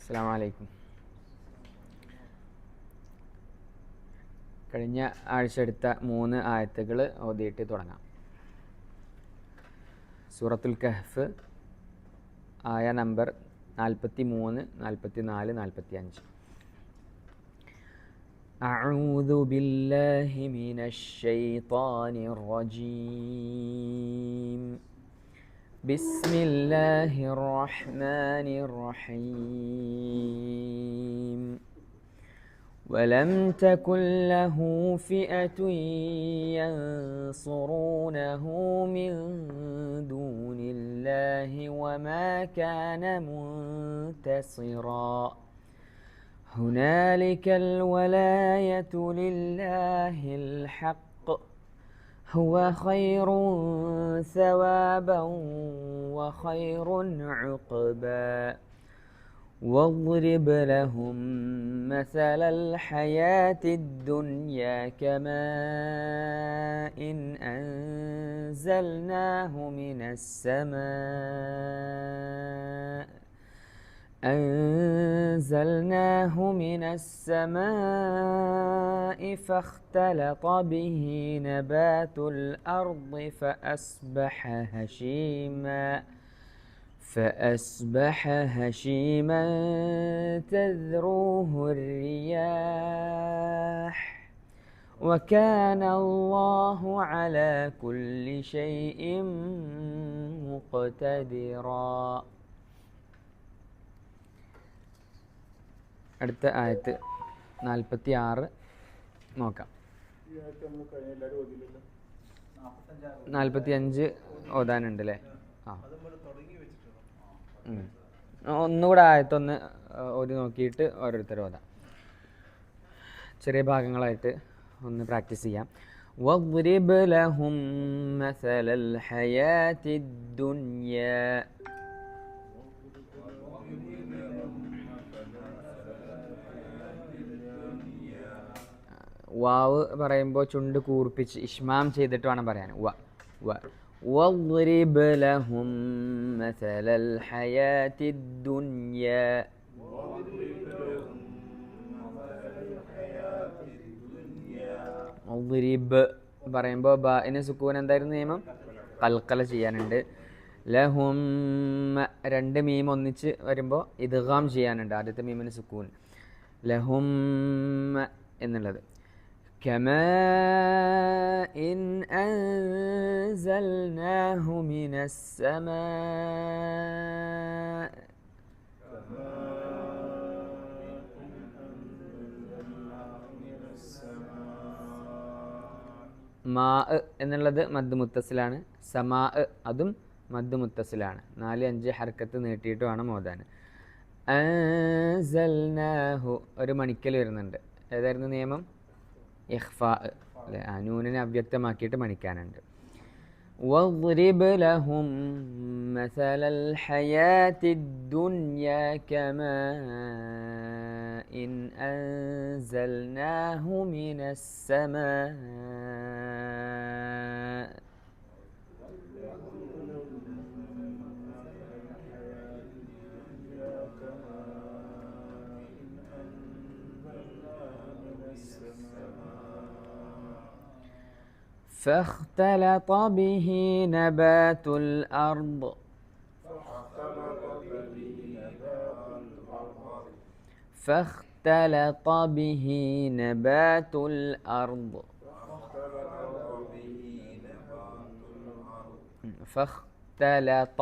അസ്സലാമു അലൈക്കും. കഴിഞ്ഞ ആഴ്ച എടുത്ത 3 ആയത്തുകൾ ഓതിയിട്ട് തുടങ്ങാം. സൂറത്തുൽ കഹ്ഫ് ആയ നമ്പർ 43, 44, 45. أعوذ بالله من الشيطان الرجيم. بسم الله الرحمن الرحيم. ولم تكن له فئة ينصرونه من دون الله وما كان منتصرا. هنالك الولاية لله الحق هو خير ثوابا وخير عقبا. واضرب لهم مثل الحياة الدنيا كماء أنزلناه من السماء فاختلط به نبات الأرض فأصبح هشيما تذروه الرياح وكان الله على كل شيء مقتدرا. അടുത്ത ആയത്ത് 46 നോക്കാം. 45 ഓതാനുണ്ട് അല്ലേ? ഒന്നുകൂടെ ആയത്തൊന്ന് ഓതി നോക്കിയിട്ട് ഓരോരുത്തർ ഓതാം. ചെറിയ ഭാഗങ്ങളായിട്ട് ഒന്ന് പ്രാക്ടീസ് ചെയ്യാം. وَاضْرِبْ لَهُمْ مَثَلَ الْحَيَاةِ الدُّنْيَا. വാവ് പറയുമ്പോൾ ചുണ്ട് കൂർപ്പിച്ച് ഇഷ്മാം ചെയ്തിട്ട് വേണം പറയാൻ. واضرب لهم مثل الحياة الدنيا. واضرب പറയുമ്പോൾ ബാഇന് സുക്കൂൻ എന്തായിരുന്നു നിയമം? ഖൽഖല ചെയ്യാനുണ്ട്. ലഹും 2 മീം ഒന്നിച്ച് വരുമ്പോൾ ഇദ്ഗാം ചെയ്യാനുണ്ട്. ആദ്യത്തെ മീമിന് സുക്കൂൻ. ലഹും എന്നുള്ളത്. كماء أنزلناه من السماء. മാ എന്നുള്ളത് മദ് മുത്തസിലാണ്. സമാ അതും മദ് മുത്തസിലാണ്. 4-5 ഹർക്കത്ത് നീട്ടിയിട്ട് വേണം ഓതാൻ. അൻസൽനാഹു ഒരു മണിക്കൽ വരുന്നുണ്ട്. ഏതായിരുന്നു നിയമം? ഇഖ്ഫാ അല്ലേ? നൂനിനെ അവ്യക്തമാക്കിയിട്ട് മണിക്കാനുണ്ട്. واضرب لهم مثل الحياة الدنيا كماء أنزلناه من السماء. فاختلط به نبات الأرض. فاختلط به نبات الأرض. فاختلط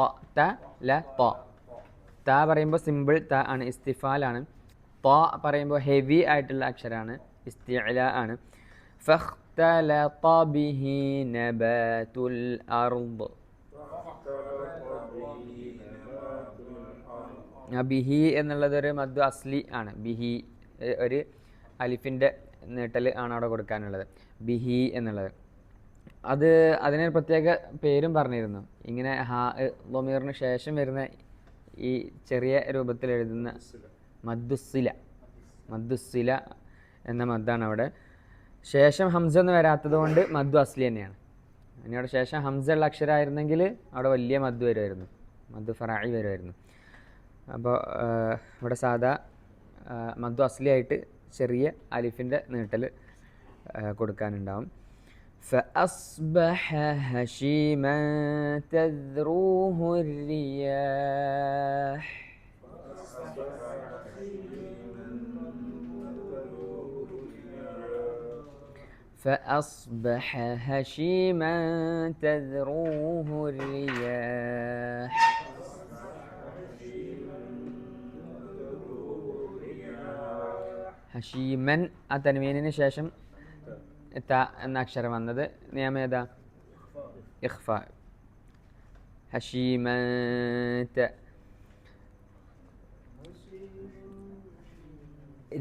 താ പറയുമ്പോൾ സിമ്പിൾ താ ആണ്, ഇസ്തിഫാലാണ്. താ പറയുമ്പോൾ ഹെവി ആയിട്ടുള്ള അക്ഷരമാണ്, ഇസ്തിഅല ആണ്. فاختلط به نبات الأرض. ബിഹി എന്നുള്ളതൊരു മദ്ദു അസ്ലി ആണ്. ബിഹി ഒരു അലിഫിൻ്റെ നീട്ടൽ ആണ് അവിടെ കൊടുക്കാനുള്ളത്. ബിഹി എന്നുള്ളത് അതിനൊരു പ്രത്യേക പേരും പറഞ്ഞിരുന്നു. ഇങ്ങനെ ളമീറിന് ശേഷം വരുന്ന ഈ ചെറിയ രൂപത്തിൽ എഴുതുന്ന മദ്ദുസ്സില എന്ന മദ്ദാണ് അവിടെ. ശേഷം ഹംസ ഒന്നും വരാത്തത് കൊണ്ട് മദ്ദു അസ്ലി തന്നെയാണ്. ഇനി അവിടെ ശേഷം ഹംസ ഉള്ള അക്ഷരമായിരുന്നെങ്കിൽ അവിടെ വലിയ മദ്ദു വരുമായിരുന്നു, മദ്ദു ഫറാഇ വരുമായിരുന്നു. അപ്പോൾ ഇവിടെ സാധാ മദ്ദു അസ്ലിയായിട്ട് ചെറിയ അലിഫിൻ്റെ നീട്ടൽ കൊടുക്കാനുണ്ടാവും. فأصبح هشيما تذروه الرياح. فأصبح هشيما تذروه الرياح. ഹഷീമൻ ആ തൻവീനിന് ശേഷം ത എന്ന അക്ഷരം വന്നത് നിയമം ഏതാ? ഇഖ്ഫ. ഹഷീമത.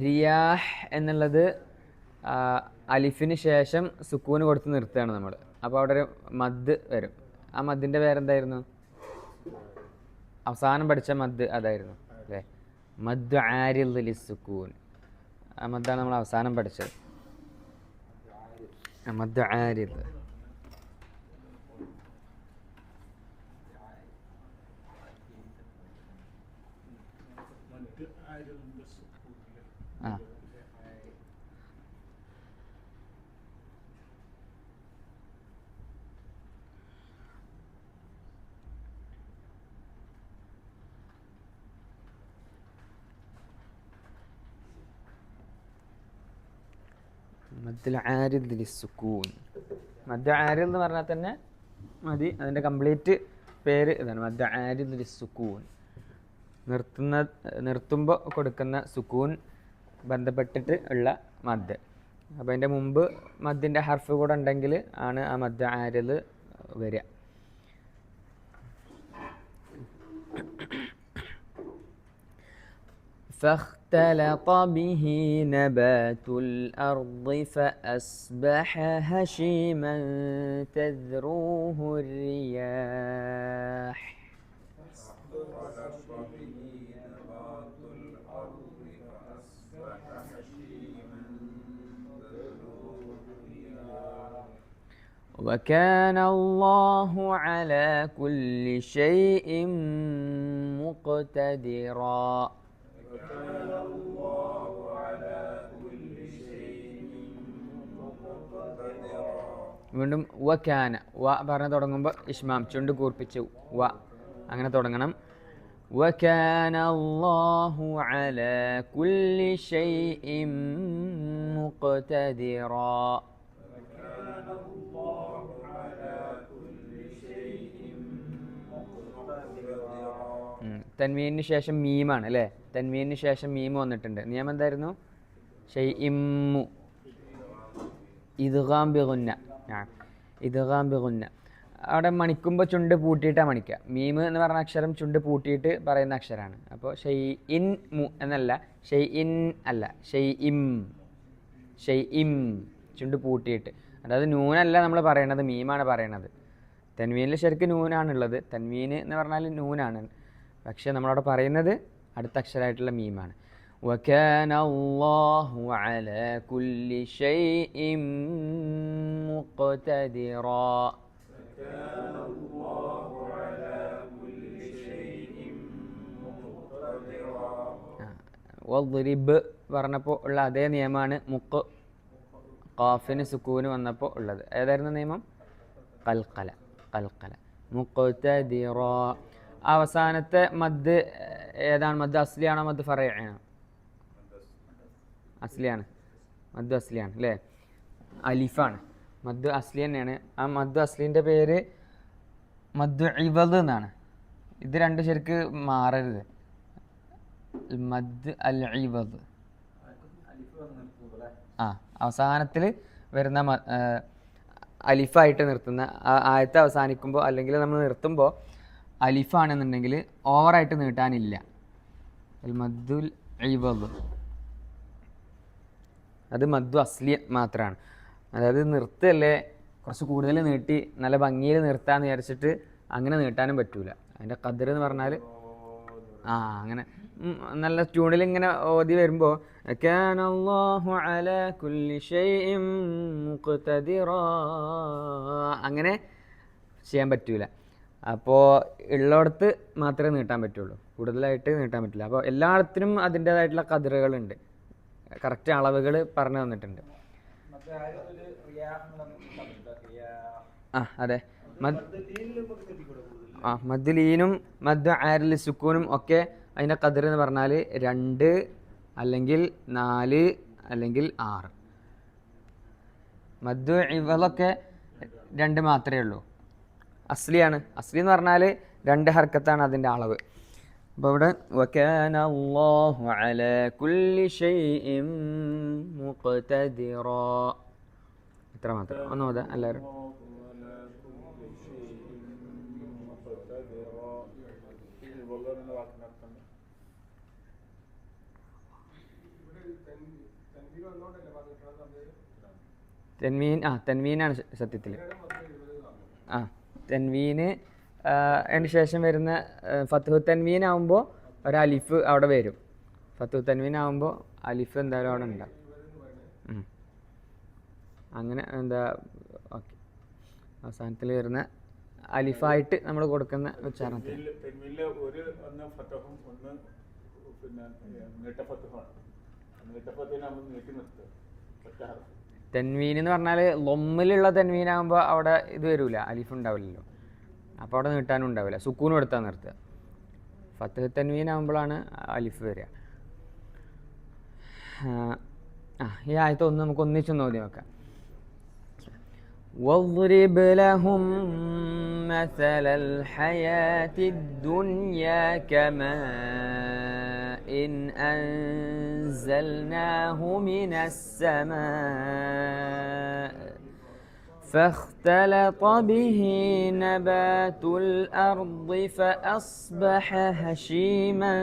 റിയാഹ് എന്നുള്ളത് അലിഫിന് ശേഷം സുക്കൂന് കൊടുത്ത് നിർത്തുകയാണ് നമ്മൾ. അപ്പോൾ അവിടെ ഒരു മദ് വരും. ആ മദ്ദിൻ്റെ പേരെന്തായിരുന്നു? അവസാനം പഠിച്ച മദ് അതായിരുന്നു അല്ലേ? മദ് ആരിദ് ലിസ്സുക്കൂൻ. ആ മദ്ദാണ് നമ്മൾ അവസാനം പഠിച്ചത്. മദ് ആരിദ്. ആ മദ്ദുൽ ആരിദ് ലിസ്സുക്കൂൻ. മദ് ആരിദ് എന്ന് പറഞ്ഞാൽ തന്നെ മതി. അതിൻ്റെ കംപ്ലീറ്റ് പേര് ഇതാണ്, മദ് ആരിദ് ലിസ്സുക്കൂൻ. നിർത്തുമ്പോൾ കൊടുക്കുന്ന സുക്കൂൻ ബന്ധപ്പെട്ടിട്ട് ഉള്ള മദ്. അപ്പോൾ അതിൻ്റെ മുമ്പ് മദ്ദിൻ്റെ ഹർഫ് കൂടെ ഉണ്ടെങ്കിൽ ആണ് ആ മദ് ആരിദ് വരിക. فاختلط به نبات الأرض فأصبح هشيما تذروه الرياح. وكان الله على كل شيء مقتدرا. വീണ്ടും വകാന. വ പറഞ്ഞ് തുടങ്ങുമ്പോൾ ഇഷ്മാം ചുണ്ട് കൂർപ്പിച്ച് വ അങ്ങനെ തുടങ്ങണം. വകാന അല്ലാഹു അലാ കുല്ലി ഷൈഇൻ മുഖ്തദിറാ. തൻവീനിന് ശേഷം മീമാണ് അല്ലേ? തൻവീനിന് ശേഷം മീം വന്നിട്ടുണ്ട്. നിയമം എന്തായിരുന്നു? ഷൈഇമ്മു. ഇദ്ഗാം ബിഗുന്ന. ഇദ്ഗാം ബിഗുന്ന. അവിടെ മണിക്കുമ്പോൾ ചുണ്ട് പൂട്ടിയിട്ടാണ് മണിക്കുക. മീം എന്ന് പറഞ്ഞ അക്ഷരം ചുണ്ട് പൂട്ടിയിട്ട് പറയുന്ന അക്ഷരമാണ്. അപ്പോൾ ഷൈഇൻ മു എന്നല്ല, ഷൈഇൻ അല്ല, ഷൈഇം. ഷൈഇം ചുണ്ട് പൂട്ടിയിട്ട്. അതായത് നൂനല്ല നമ്മൾ പറയണത്, മീമാണ് പറയണത്. തൻവീനിൽ ശരിക്കും നൂനാണുള്ളത്. തൻവീന് എന്ന് പറഞ്ഞാൽ നൂനാണ്. പക്ഷേ നമ്മളവിടെ പറയുന്നത് അടുത്ത അക്ഷരമായിട്ടുള്ള മീമാണ്. وكان الله على كل شيء مقتدرا. വദ്രിബ് പറഞ്ഞപ്പോൾ ഉള്ള അതേ നിയമമാണ് മുക്ക് ഖാഫിന് സുക്കൂന് വന്നപ്പോൾ ഉള്ളത്. ഏതായിരുന്നു നിയമം? ഖൽഖല. ഖൽഖല. മുഖ്തദിറ. അവസാനത്തെ മദ് ഏതാണ്? മദ് അസ്ലിയാണോ മദ് ഫറഈയാണോ? അസ്ലിയാണ്. മദ് അസ്ലിയാണ് അല്ലേ? അലിഫാണ്. മദ് അസ്ലി തന്നെയാണ്. ആ മദ് അസ്ലിൻ്റെ പേര് മദ് ഇവദ് എന്നാണ്. ഇത് രണ്ട് ശരിക്ക് മാറരുത്. മദ് അൽ ഇവദ്. ആ അവസാനത്തിൽ വരുന്ന അലിഫായിട്ട് നിർത്തുന്ന ആയത്തെ അവസാനിക്കുമ്പോൾ അല്ലെങ്കിൽ നമ്മൾ നിർത്തുമ്പോൾ അലിഫാണെന്നുണ്ടെങ്കിൽ ഓവറായിട്ട് നീട്ടാനില്ല. മദ്ദുൽ ഇവദ് അത് മദ്ദു അസ്ലി മാത്രമാണ്. അതായത് നിർത്തല്ലേ കുറച്ച് കൂടുതൽ നീട്ടി നല്ല ഭംഗിയിൽ നിർത്താമെന്ന് വിചാരിച്ചിട്ട് അങ്ങനെ നീട്ടാനും പറ്റൂല. അതിൻ്റെ ഖദർ എന്ന് പറഞ്ഞാൽ അങ്ങനെ നല്ല ട്യൂണിൽ ഇങ്ങനെ ഓതി വരുമ്പോൾ കാന അല്ലാഹു അലാ കുല്ലി ഷൈഇൻ മുഖ്തദിറാ അങ്ങനെ ചെയ്യാൻ പറ്റൂല. അപ്പോൾ ഉള്ളിടത്ത് മാത്രമേ നീട്ടാൻ പറ്റുള്ളൂ, കൂടുതലായിട്ട് നീട്ടാൻ പറ്റില്ല. അപ്പോൾ എല്ലായിടത്തിനും അതിൻ്റേതായിട്ടുള്ള കതിറുകളുണ്ട്, കറക്റ്റ് അളവുകൾ പറഞ്ഞു തന്നിട്ടുണ്ട്. ആ അതെ, മദ് ലീനും മദ് ആരിൽ സുക്കൂനും ഒക്കെ അതിൻ്റെ കതിർ എന്ന് പറഞ്ഞാൽ 2 അല്ലെങ്കിൽ 4 അല്ലെങ്കിൽ 6. മദ് ഇവളൊക്കെ 2 മാത്രമേ ഉള്ളൂ. അസ്ലിയാണ്. അസ്ലി എന്ന് പറഞ്ഞാൽ 2 ഹർക്കത്താണ് അതിൻ്റെ അളവ്. അപ്പോൾ ഇവിടെ വകാന അല്ലാഹു അലാ കുല്ലി ഷൈഇൻ മുഖ്തദിറ, ഇത്ര മാത്രം. ഒന്ന് ഓതാ എല്ലാവരും. തെൻവീനാണ് സത്യത്തിൽ. തെൻവീന് അതിന് ശേഷം വരുന്ന ഫത്ഹു തെൻവീൻ ആകുമ്പോൾ ഒരു അലിഫ് അവിടെ വരും. ഫത്ഹു തെൻവീൻ ആകുമ്പോൾ അലിഫ് എന്തായാലും അവിടെ ഉണ്ടാവും. അങ്ങനെ എന്താ ഓക്കെ, അവസാനത്തിൽ വരുന്ന അലിഫായിട്ട് നമ്മൾ കൊടുക്കുന്ന ഉച്ചാരണത്തിൽ തെൻവീൻ എന്ന് പറഞ്ഞാൽ ലൊമ്മിലുള്ള തെൻവീനാകുമ്പോൾ അവിടെ ഇത് വരില്ല, അലിഫ് ഉണ്ടാവില്ലല്ലോ, അപ്പോൾ അവിടെ നീട്ടാനും ഉണ്ടാവില്ല, സുക്കൂനും എടുത്താൽ നിർത്തുക. ഫത്ഹ് തെൻവീൻ ആകുമ്പോഴാണ് അലിഫ് വരിക. ഈ ആയത്ത് ഒന്ന് നമുക്ക് ഒന്നിച്ചൊന്ന് ഓതി നോക്കാം. واضرب لهم مثل الحياة الدنيا كماء أنزلناه من السماء فاختلط به نبات الأرض فأصبح هشيما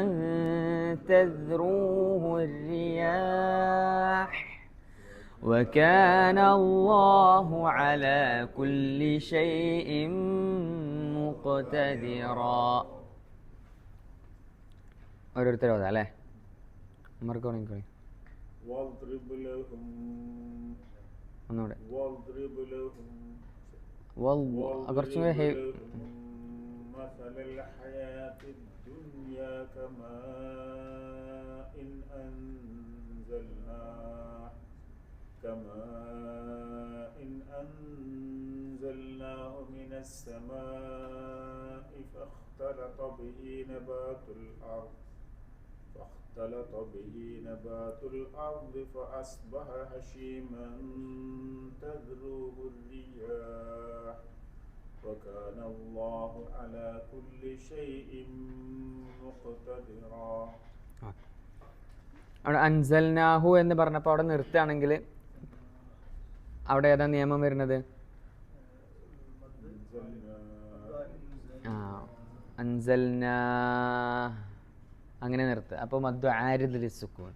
تذروه الرياح وكان الله على كل شيء مقتدرا. ഓരോരുത്തരും ഓതാ അല്ലേ? ഒന്നുകൂടെ കുറച്ചും കൂടെ كماء أنزلناه من السماء فاختلط به نبات الأرض فأصبح هشيما تذروه الرياح وكان الله على كل شيء مقتدرا. അവിടെ അൻസൽനാഹു എന്ന് പറഞ്ഞപ്പോൾ അവിടെ നിർത്തുകയാണെങ്കിൽ അവിടെ ഏതാ നിയമം വരുന്നത്? അൻസൽനാ അങ്ങനെ നിർത്തുക. അപ്പോൾ മദ്ദു ആരിദ് ലിസ്സുക്കൂൻ,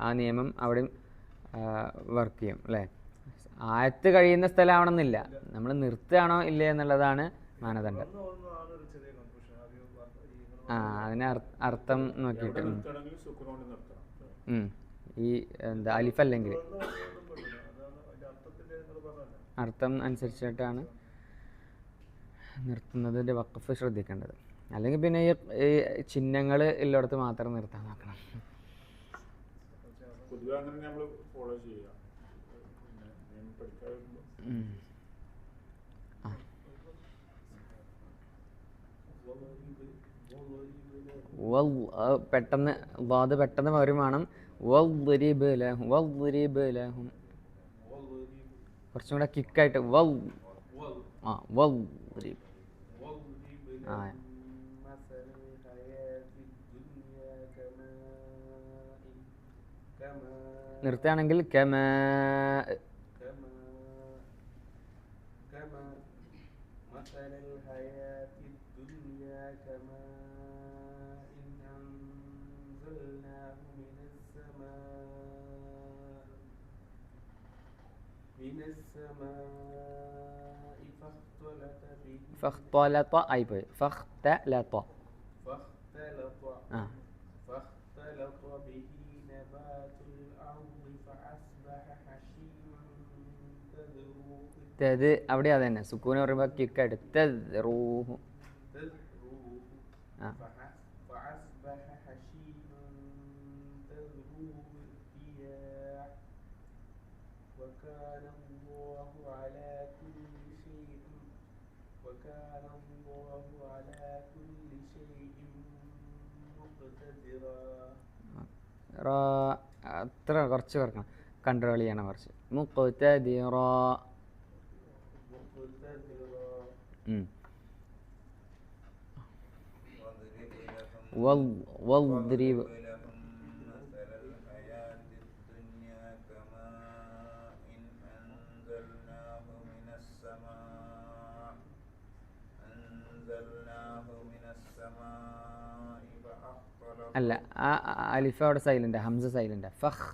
ആ നിയമം അവിടെയും വർക്ക് ചെയ്യും അല്ലേ? ആയത്ത് കഴിയുന്ന സ്ഥലമാണെന്നില്ല, നമ്മൾ നിർത്തുകയാണോ ഇല്ലേ എന്നുള്ളതാണ് മാനദണ്ഡം. അതിന് അർത്ഥം നോക്കിയിട്ട് ഈ എന്താ അലിഫ് അല്ലെങ്കിൽ അർത്ഥം അനുസരിച്ചിട്ടാണ് നിർത്തുന്നതിൻ്റെ വഖഫ് ശ്രദ്ധിക്കേണ്ടത്. അല്ലെങ്കിൽ പിന്നെ ഈ ചിഹ്നങ്ങൾ ഉള്ളിടത്ത് മാത്രം നിർത്താൻ നോക്കണം. പെട്ടെന്ന് വാദ് പെട്ടെന്ന് വരുമാനം. കുറച്ചും കൂടെ കിക്കായിട്ട് നിർത്തുകയാണെങ്കിൽ فاختلط ആയി പോയി. فاختلط به نبات الأرض فأصبح هشيما تذروه. അവിടെ അതന്നെ സുക്കൂന് പറയുമ്പോൾ കിക്കായിട്ട് തദ്റൂഹു ആ فأصبح هشيما تذروه الرياح وكان الله على كل شيء مقتدرا. അത്ര കുറച്ച് കുറക്കണം, കൺട്രോൾ ചെയ്യണം കുറച്ച്. മുഖ്തദിറ. واضرب لهم مثل الحياة الدنيا كماء أنزلناه من السماء فأختلط. അല്ല, ആ അലിഫ് അവിടെ സൈലൻ്റ്, ഹംസ സൈലൻ്റ്. ഫഖ്.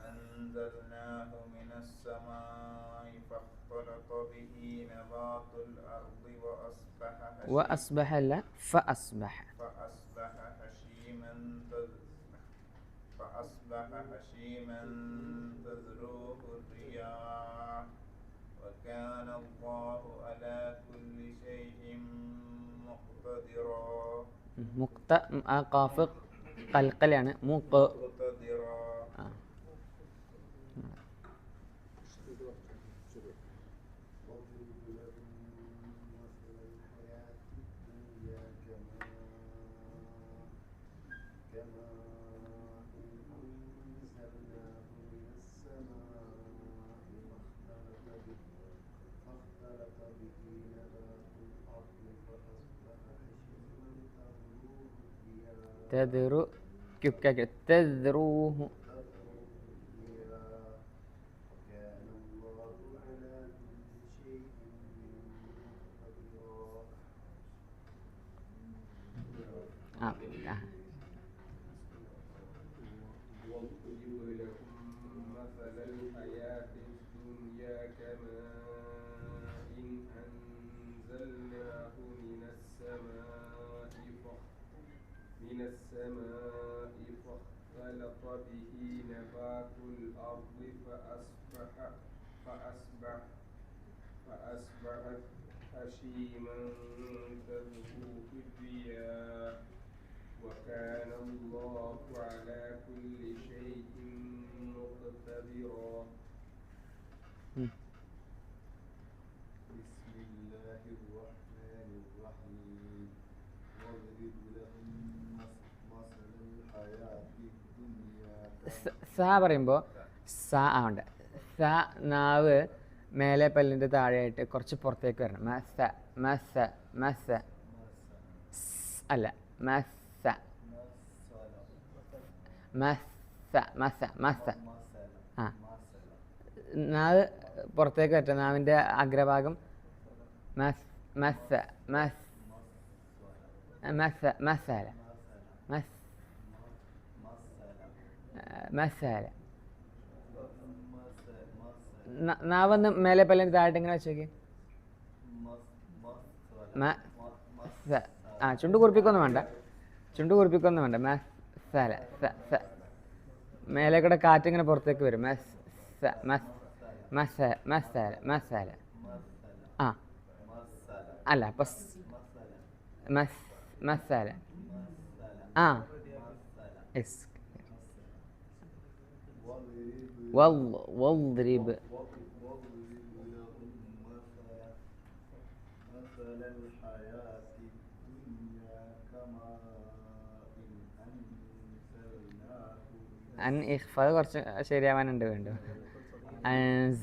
أنزلناه من السماء فاختلط به نبات الأرض وأصبح لا فأصبح هشيما تذروه الرياح وكان الله على كل شيء مقتدرا. قاف قلقلയാണ്. مقتدرا. تذرو تذروه. مثل الحياة الدنيا كماء أنزلناه من السماء فاختلط به نبات الأرض فأصبحت هشيما تذروه الرياح وكان الله على كل شيء مقتدرا. بسم الله الرحمن الرحيم. واضرب لهم مثل الحياة الدنيا. സ പറയുമ്പോൾ സ ആവണ്ട. സ നാവ് മേലെ പല്ലിൻ്റെ താഴെയായിട്ട് കുറച്ച് പുറത്തേക്ക് വരണം. മസ മസ മസ അല്ല മസ മസ മസ മസ. ആ, നാവ് പുറത്തേക്ക് വരട്ടെ. നാവിൻ്റെ അഗ്രഭാഗം മസ് മസ മസ് മസ മസാല മസ് മസാല. നാവൊന്ന് മേലെ പല്ലിൻ്റെ താഴെ ഇങ്ങനെ വെച്ച് നോക്കി. ആ, ചുണ്ട് കുറിപ്പിക്കൊന്നും വേണ്ട, മസാല. മേലെ കൂടെ കാറ്റിങ്ങനെ പുറത്തേക്ക് വരും. മസാല മസാല. ആ അല്ല, അപ്പം മസാല. ആ യെസ്. واضرب مثل الحياة الدنيا كماء أنزلناه. ഇഖ്ഫ കുറച്ച് ശരിയാവാനുണ്ട് വീണ്ടും. അൻസ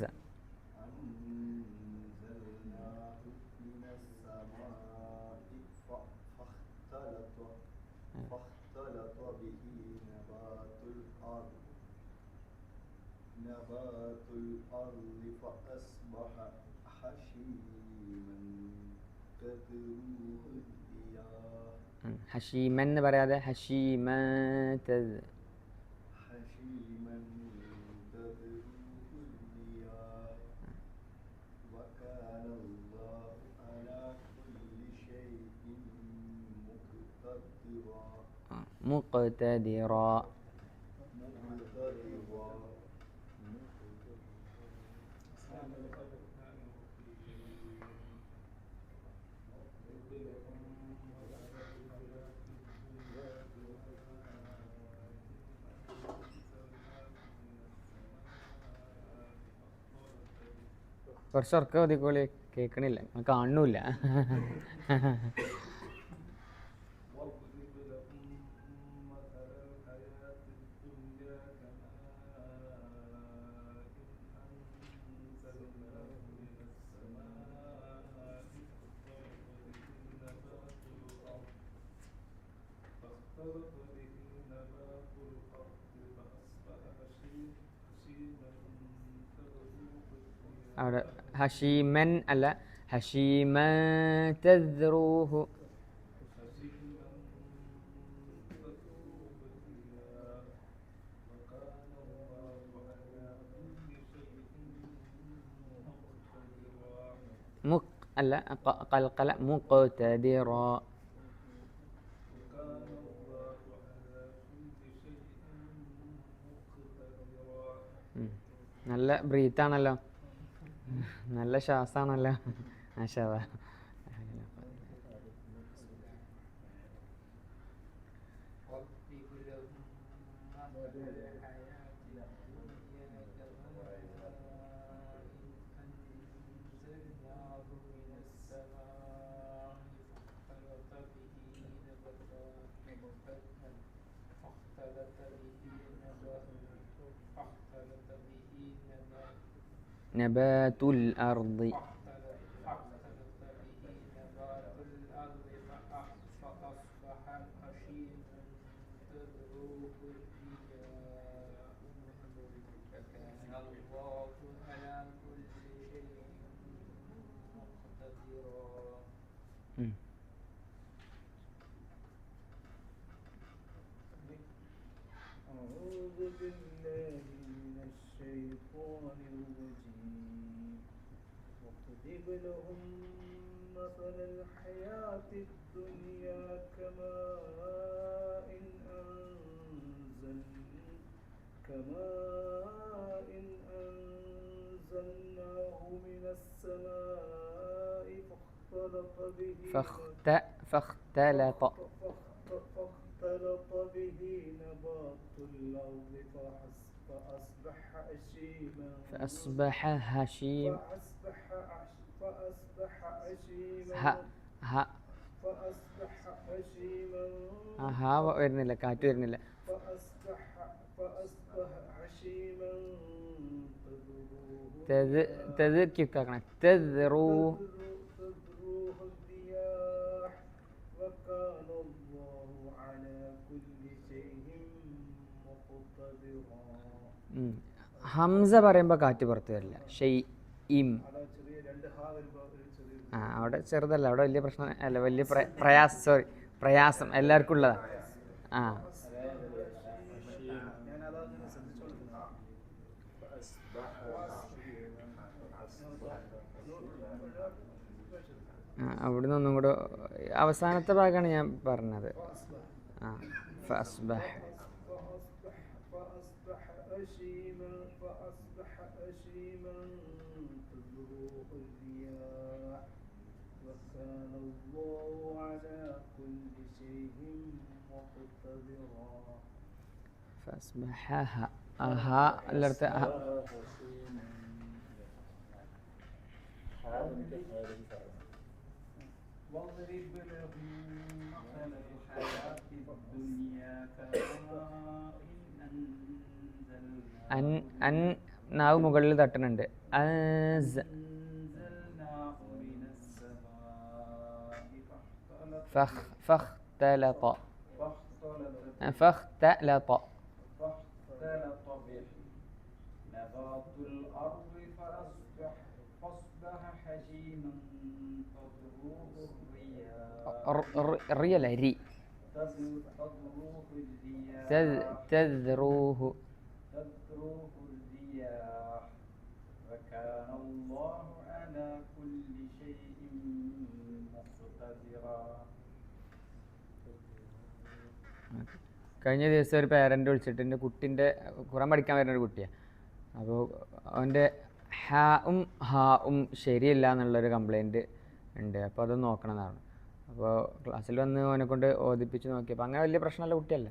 نبات الأرض فأصبح هشيما تذروه الرياح. ഹഷീമൻ എന്ന് പറയാതെ ഹഷീമ هشيما تذروه الرياح وكان الله على كل شيء مقتدرا. കുറച്ച് ഉറക്കം ഒതുക്കോളി, കേൾക്കണില്ല, കാണുന്നില്ല. واضرب لهم مثل الحياة الدنيا كماء أنزلناه من السماء فاختلط به نبات الأرض فأصبح هشيما تذروه الرياح അവിടെ ഹഷീമൻ അല്ല, ഹഷീമ തദ്റൂഹു. هشيما تذروه الرياح وكان الله على كل شيء مقتدرا മുക് അല്ല, ഖൽഖല മുഖ്തദിറ. وكان الله على كل شيء مقتدرا നല്ല ബ്രീത്താണല്ലോ, നല്ല ശ്വാസമാണല്ലോ. മാഷാ അല്ലാഹ്. واضرب لهم مثل الحياة الدنيا كماء أنزلناه من السماء فاختلط به നബാതുൽ അർദി. فاختلط به نبات الأرض فأصبح هشيما تذروه الرياح وكان الله على كل شيء مقتدرا ഉം. أعوذ بالله من الشيطان الرجيم واضرب لهم مثل الحياة الدنيا كماء أنزلناه من السماء فاختلط فاختلط به نبات الأرض فأصبح هشيما فأصبح هشيم فأصبح هشيما ഹ فأصبح هشيما ഹാ വരുന്നില്ല, കാറ്റ് വരുന്നില്ല. فأصبح هشيما തെത് കിക്കാക്കണം. തെദ്റൂ تذروه الرياح وكان الله على كل شيء مقتدرا ഹംസ പറയുമ്പോൾ കാറ്റ് പുറത്ത് വരില്ല. ഷെയ് ഇം. على ചെറിയ രണ്ട് ഹാ വരുമ്പോൾ ഒരു ചെറിയ ആ അവിടെ ചെറുതല്ല, അവിടെ വലിയ പ്രശ്നം അല്ല, വലിയ പ്രയാസം, സോറി പ്രയാസം എല്ലാവർക്കും ഉള്ളതാ. ആ ഞാൻ അതങ്ങനെ ശ്രദ്ധിച്ചോണ്ടിരുന്നു. അവിടുന്ന് ഒന്നും കൂടെ അവസാനത്തെ ഭാഗമാണ് ഞാൻ പറഞ്ഞത്. ആ ഫഅസ്ബഹ فأصبح هشيما تذروه الرياح وكان الله على كل شيء مقتدرا ഫഅസ്ബഹ ഹ എല്ലായിടത്ത് واضرب لهم مثل الحياة الدنيا كماء അൻ നാവ് മുകളിൽ തട്ടുന്നുണ്ട്. അസ് أنزلناه من السماء فاختلط فاختلط به نبات الأرض فأصبح هشيما تذروه الرياح റിയല്ല രി تذروه الرياح تذروه تذروه الرياح وكان الله على كل شيء مقتدرا കഴിഞ്ഞ ദിവസം ഒരു പേരൻ്റ് വിളിച്ചിട്ട് എൻ്റെ കുട്ടീൻ്റെ ഖുറാൻ പഠിക്കാൻ വരുന്ന ഒരു കുട്ടിയാണ്. അപ്പോൾ അവൻ്റെ ഹാവും ഹാവും ശരിയല്ല എന്നുള്ളൊരു കംപ്ലൈൻറ്റ് ഉണ്ട്. അപ്പോൾ അത് നോക്കണം എന്നാണ്. അപ്പോൾ ക്ലാസ്സിൽ വന്ന് അവനെ കൊണ്ട് ഓദിപ്പിച്ച് നോക്കിയപ്പോൾ അങ്ങനെ വലിയ പ്രശ്നമുള്ള കുട്ടിയല്ല.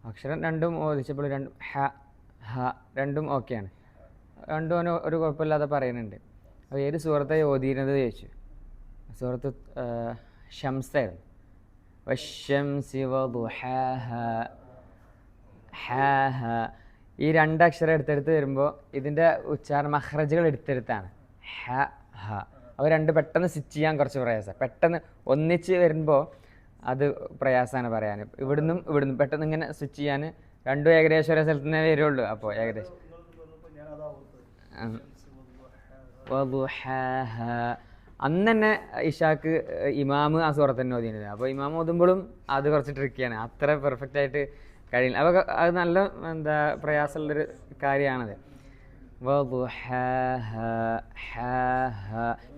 അക്ഷരം രണ്ടും ഓദിച്ചപ്പോൾ ഹ ഹ രണ്ടും ഓക്കെയാണ്. രണ്ടും അവന് ഒരു കുഴപ്പമില്ലാതെ പറയുന്നുണ്ട്. അപ്പോൾ ഏത് സൂറത്തെ ഓതിയിരുന്നത് ചോദിച്ചു. സൂറത്ത് ഷംസായിരുന്നു. വശംസി വദുഹാഹ ഹാഹ. ഈ രണ്ടക്ഷരം എടുത്തെടുത്ത് വരുമ്പോൾ ഇതിൻ്റെ ഉച്ചാരണ മഖ്റജുകൾ എടുത്തെടുത്താണ്. ഹ ഹ. അവ രണ്ട് പെട്ടെന്ന് സ്വിച്ച് ചെയ്യാൻ കുറച്ച് പ്രയാസം. പെട്ടെന്ന് ഒന്നിച്ച് വരുമ്പോൾ അത് പ്രയാസമാണ് പറയാൻ. ഇവിടുന്നും പെട്ടെന്ന് ഇങ്ങനെ സ്വിച്ച് ചെയ്യാൻ രണ്ടും ഏകദേശം ഒരേ സ്ഥലത്ത് തന്നെ വരുള്ളൂ. അപ്പോൾ ഏകദേശം വദുഹാഹ. അന്ന് തന്നെ ഇഷാക്ക് ഇമാമ് ആ സൂറത്ത് തന്നെ ഓതിയിരുന്നത്. അപ്പോൾ ഇമാം ഓതുമ്പോഴും അത് കുറച്ച് ട്രിക്കിയാണ്, അത്ര പെർഫെക്റ്റ് ആയിട്ട് കഴിയില്ല. അപ്പോൾ അത് നല്ല പ്രയാസമുള്ളൊരു കാര്യമാണത്.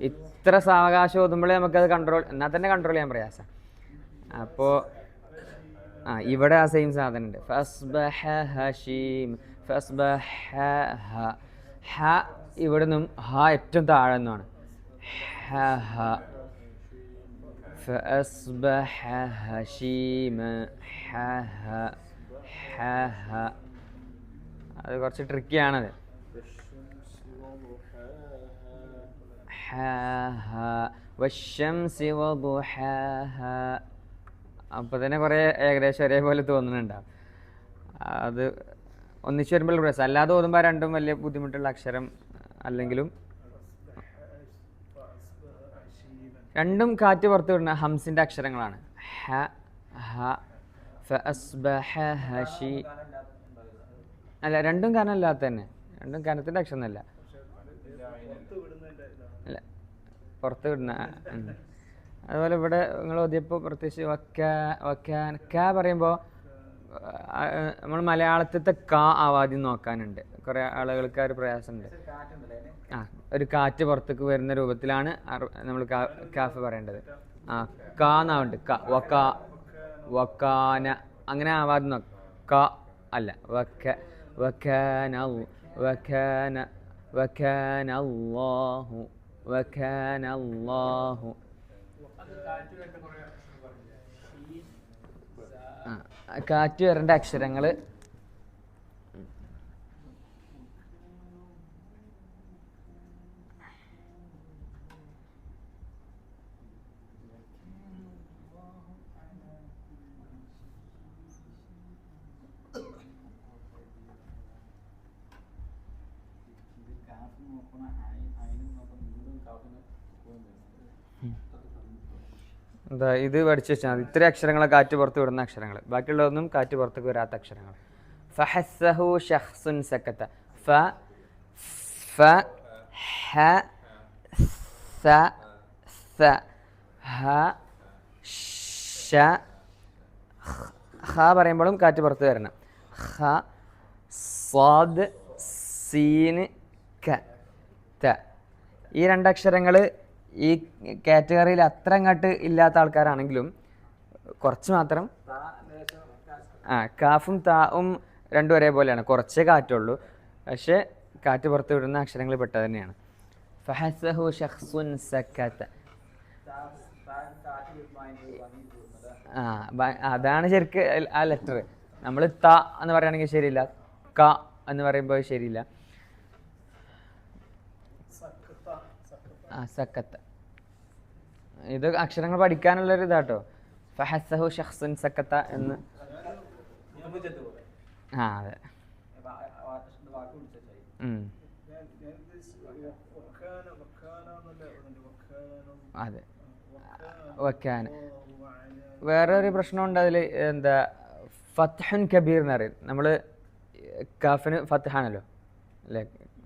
ഇത്ര സാവകാശം ഓതുമ്പോഴേ നമുക്കത് എന്നാൽ തന്നെ കൺട്രോൾ ചെയ്യാൻ പ്രയാസം. അപ്പോൾ ഇവിടെ ആ സെയിം സാധനം ഉണ്ട്. ഫസ്ബഹ ഹഷീം ഫസ്ബഹ ഹ. ഇവിടെ നിന്നും ഹ ഏറ്റവും താഴെ നിന്നാണ്. فأصبح هشيما അത് കുറച്ച് ട്രിക്കിയാണത്. വശംസി വദുഹാഹ. അപ്പോൾ തന്നെ കുറേ ഏകദേശം ഒരേപോലെ തോന്നുന്നുണ്ടാവും. അത് ഒന്നിച്ച് വരുമ്പോൾ പ്രശ്നം. അല്ലാതെ ഓതുമ്പോൾ രണ്ടും വലിയ ബുദ്ധിമുട്ടുള്ള അക്ഷരം അല്ലെങ്കിലും രണ്ടും കാറ്റ് പുറത്ത് വിടുന്ന ഹംസിൻ്റെ അക്ഷരങ്ങളാണ്. ഹ ഹ ഫഅസ്ബഹ ഹഷി. അല്ല, രണ്ടും കാനല്ലാത്ത തന്നെ, രണ്ടും കാനത്തിൻ്റെ അക്ഷരമൊന്നുമല്ല. അല്ല, പുറത്ത് വിടുന്ന. അതുപോലെ ഇവിടെ നിങ്ങൾ ഓതിയപ്പോൾ പ്രത്യേകിച്ച് ക പറയുമ്പോൾ നമ്മൾ മലയാളത്തിലത്തെ ക ആവാദ്യം നോക്കാനുണ്ട്. കുറേ ആളുകൾക്ക് ആ ഒരു പ്രയാസമുണ്ട്. ഒരു കാറ്റ് പുറത്തേക്ക് വരുന്ന രൂപത്തിലാണ് നമ്മൾ കാഫ് പറയേണ്ടത്. ക എന്നാവുണ്ട്. ക വക്കാന അങ്ങനെ ആവാദ്യം നോക്കാം. ക അല്ല, വക്കാനല്ലാഹു. കാറ്റ് വരേണ്ട അക്ഷരങ്ങൾ എന്താ ഇത് പഠിച്ചു വെച്ചാൽ മതി. ഇത്രയും അക്ഷരങ്ങളെ കാറ്റ് പുറത്ത് വിടുന്ന അക്ഷരങ്ങൾ, ബാക്കിയുള്ളതൊന്നും കാറ്റ് പുറത്തേക്ക് വരാത്ത അക്ഷരങ്ങൾ. ഫഹസ്സഹു ഷഖ്സുൻ സക്കത. ഫ ഫ ഹ സ സ ഹ ഷ. ഹ പറയുമ്പോഴും കാറ്റ് പുറത്ത് വരണം. ഹ സ്വാദ് സീൻ ക ത. ഈ രണ്ടക്ഷരങ്ങൾ ഈ കാറ്റഗറിയിൽ അത്ര അങ്ങോട്ട് ഇല്ലാത്ത ആൾക്കാരാണെങ്കിലും കുറച്ച് മാത്രം കാഫും താവും രണ്ടും ഒരേപോലെയാണ്. കുറച്ചേ കാറ്റുള്ളൂ, പക്ഷേ കാറ്റ് പുറത്ത് വിടുന്ന അക്ഷരങ്ങൾ പെട്ടത് തന്നെയാണ്. ഫഹസ്സഹു ഷഖ്സുൻ സക്കത. അതാണ് ശരിക്ക് ആ ലെറ്റർ. നമ്മൾ ത എന്ന് പറയുകയാണെങ്കിൽ ശരിയില്ല, ക എന്ന് പറയുമ്പോൾ ശരിയില്ല. സക്കത്ത. ഇത് അക്ഷരങ്ങൾ പഠിക്കാനുള്ളൊരു ഇതാട്ടോ. ഫഹസ്സഹു ഷഖ്സുൻ സക്കത്ത എന്ന്. അതെ. അതെ, വക്കാന. വേറെ ഒരു പ്രശ്നമുണ്ട് അതിൽ. എന്താ ഫത്ഹുൻ കബീർ എന്ന് പറയും. നമ്മൾ കാഫിന് ഫത്ഹാണല്ലോ അല്ലേ,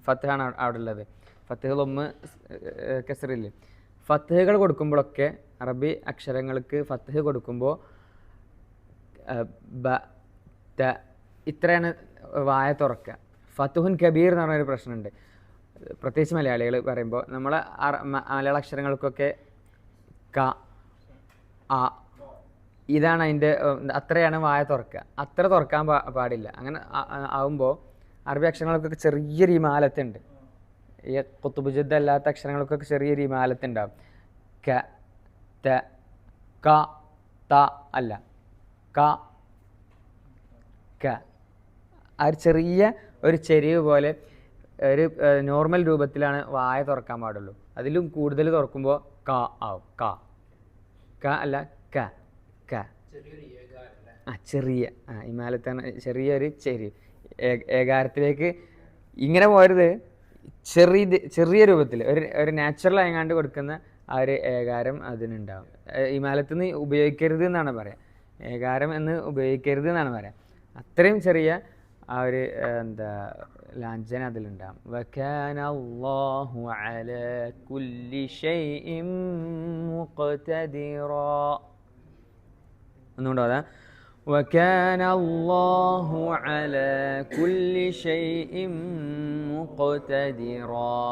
ഫത്ഹാണ് അവിടെ ഉള്ളത്. ഫത്തുകൾ ഒന്ന് കസറില്ലേ. ഫത്തുകൾ കൊടുക്കുമ്പോഴൊക്കെ അറബി അക്ഷരങ്ങൾക്ക് ഫത്തുഹ് കൊടുക്കുമ്പോൾ ബ ത ഇത്രയാണ് വായ തുറക്കുക. ഫത്തുഹുൻ കബീർ എന്ന് പറഞ്ഞൊരു പ്രശ്നമുണ്ട്, പ്രത്യേകിച്ച് മലയാളികൾ പറയുമ്പോൾ. നമ്മളെ മലയാള അക്ഷരങ്ങൾക്കൊക്കെ ക ആ ഇതാണ് അതിൻ്റെ അത്രയാണ് വായ തുറക്കുക. അത്ര തുറക്കാൻ പാടില്ല. അങ്ങനെ ആവുമ്പോൾ അറബി അക്ഷരങ്ങൾക്കൊക്കെ ചെറിയൊരു ഇമാലത്തുണ്ട്. ഈ ഖുത്ബുജദ്ദ് അല്ലാത്ത അക്ഷരങ്ങൾക്കൊക്കെ ചെറിയൊരു ഇമാലത്തുണ്ടാവും. ക ത ക ത അല്ല, ക ക. ആ ഒരു ചെറിയ ഒരു ചെരിവ് പോലെ ഒരു നോർമൽ രൂപത്തിലാണ് വായ തുറക്കാൻ പാടുള്ളൂ. അതിലും കൂടുതൽ തുറക്കുമ്പോൾ ക ആവും. ക അല്ല ക ക ചെറിയ ഹിമാലയത്താണ് ചെറിയൊരു ഏകാരത്തിലേക്ക് ഇങ്ങനെ പോരുത്. ചെറിയ രൂപത്തിൽ ഒരു നാച്ചുറൽ ആയങ്ങാണ്ട് കൊടുക്കുന്ന ആ ഒരു ഏകാരം അതിനുണ്ടാവും. ഹിമാലയത്തിൽ നിന്ന് ഉപയോഗിക്കരുത് എന്നാണ് പറയാം. ഏകാരം എന്ന് ഉപയോഗിക്കരുത് എന്നാണ് പറയാം. അത്രയും ചെറിയ ആ ഒരു ലാഞ്ചന അതിലുണ്ടാകും. വകാന അല്ലാഹു അലാ കുല്ലി ഷൈഇൻ മുഖ്തദിറാ. ഒന്നുകൂടെ അതാ وكان الله على كل شيء مقتدرا.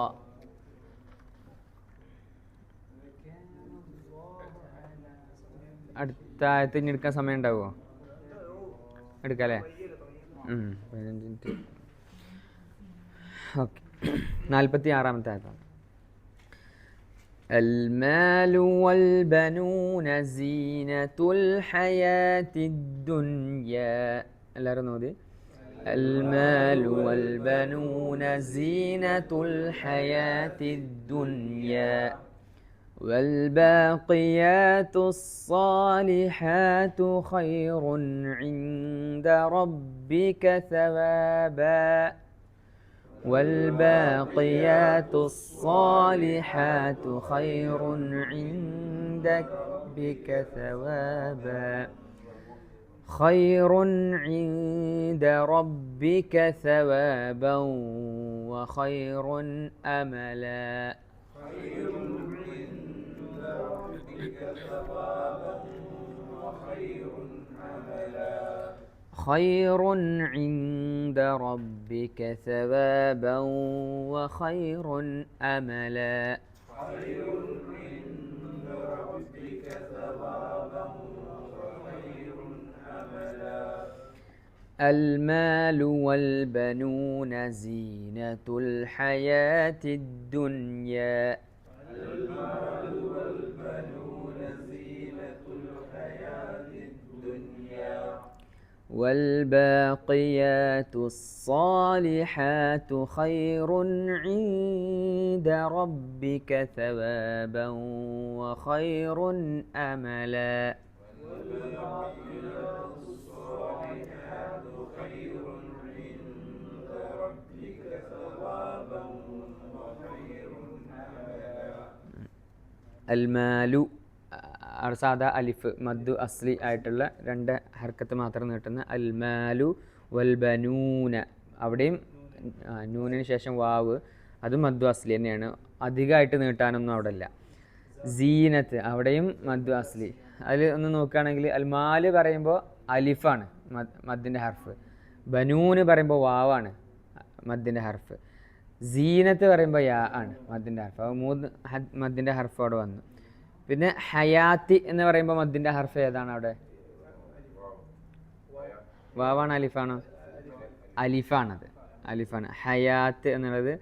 അടുത്ത ആയത്ത് ഇനി എടുക്കാൻ സമയം ഉണ്ടാവുമോ? എടുക്കാം അല്ലേ? 15 മിനിറ്റ്. ഓക്കെ, 46-ാമത്തെ ആയത്താണ്. المال والبنون زينة الحياة الدنيا. എല്ലാവരും നോക്കി. المال والبنون زينة الحياة الدنيا والباقيات الصالحات خير عند ربك ثوابا والباقيات الصالحات خير عند ربك ثوابا خير عند ربك ثوابا وخير أملا. خير عند ربك ثوابا وخير أملا. المال والبنون زينة الحياة الدنيا والباقيات الصالحات خير عند ربك ثوابا وخير أملا. അൽമാലു സാദാ അലിഫ് മദ്ദു അസ്ലി ആയിട്ടുള്ള 2 ഹർക്കത്ത് മാത്രം നീട്ടുന്ന അൽമാലു വൽബനൂന. അവിടെയും നൂനിന് ശേഷം വാവ്, അത് മദ്ദു അസ്ലി തന്നെയാണ്. അധികമായിട്ട് നീട്ടാനൊന്നും അവിടെ ഇല്ല. സീനത്ത് അവിടെയും മദ്ദു അസ്ലി. അതിൽ ഒന്ന് നോക്കുകയാണെങ്കിൽ അൽമാല് പറയുമ്പോൾ അലിഫാണ് മദ്ദിൻ്റെ ഹർഫ്. ബനൂന് പറയുമ്പോൾ വാവാണ് മദ്ദിൻ്റെ ഹർഫ്. സീനത്ത് പറയുമ്പോൾ യാ ആണ് മദ്ദിൻ്റെ ഹർഫ്. അപ്പോൾ 3 മദ്ദിൻ്റെ ഹർഫ് അവിടെ വന്നു. പിന്നെ ഹയാത്തി എന്ന് പറയുമ്പോൾ മദ്ദിൻ്റെ ഹർഫ് ഏതാണ് അവിടെ? വാവാണ് അലിഫാണോ? അലിഫാണത്, അലിഫാണ്. ഹയാത്ത് എന്നുള്ളത്